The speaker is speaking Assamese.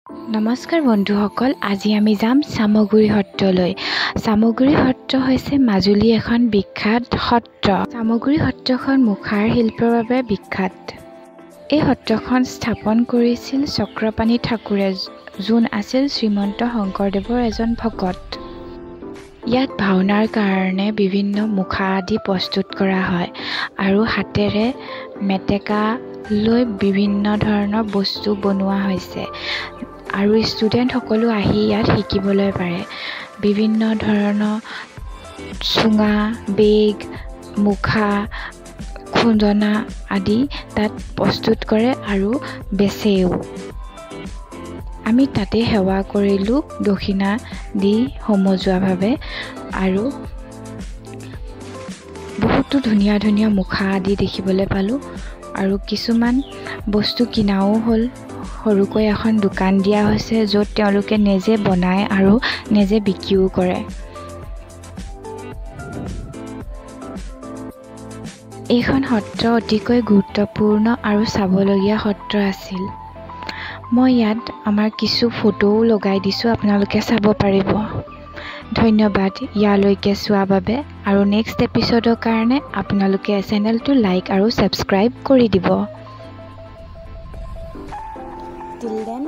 নমস্কাৰ বন্ধুসকল, আজি আমি যাম চামগুৰি সত্ৰলৈ। চামগুৰি সত্ৰ হৈছে মাজুলী এখন বিখ্যাত সত্ৰ। চামগুৰি সত্ৰখন মুখাৰ শিল্পৰ বাবে বিখ্যাত। এই সত্ৰখন স্থাপন কৰিছিল চক্ৰপাণি ঠাকুৰে, যোন আছিল শ্ৰীমন্ত শংকৰদেৱৰ এজন ভকত। ইয়াত ভাওনাৰ কাৰণে বিভিন্ন মুখা আদি প্ৰস্তুত কৰা হয় আৰু হাতেৰে মেটেকা লৈ বিভিন্ন ধৰণৰ বস্তু বনোৱা হৈছে আৰু ষ্টুডেণ্টসকলো আহি ইয়াত শিকিবলৈ পাৰে। বিভিন্ন ধৰণৰ চুঙা, বেগ, মুখা, খুন্দনা আদি তাত প্ৰস্তুত কৰে আৰু বেচেও। আমি তাতে সেৱা কৰিলোঁ দক্ষিণা দি সমজুৱাভাৱে আৰু বহুতো ধুনীয়া ধুনীয়া মুখা আদি দেখিবলৈ পালোঁ আৰু কিছুমান বস্তু কিনাও হ'ল। সৰুকৈ এখন দোকান দিয়া হৈছে য'ত তেওঁলোকে নিজে বনায় আৰু নিজে বিক্ৰীও কৰে। এইখন সত্ৰ অতিকৈ গুৰুত্বপূৰ্ণ আৰু চাবলগীয়া সত্ৰ আছিল। মই ইয়াত আমাৰ কিছু ফটোও লগাই দিছোঁ, আপোনালোকে চাব পাৰিব। ধন্যবাদ ইয়ালৈকে চোৱাৰ বাবে আৰু নেক্সট এপিছডৰ কাৰণে আপোনালোকে চেনেলটো লাইক আৰু ছাবস্ক্ৰাইব কৰি দিব। Till then,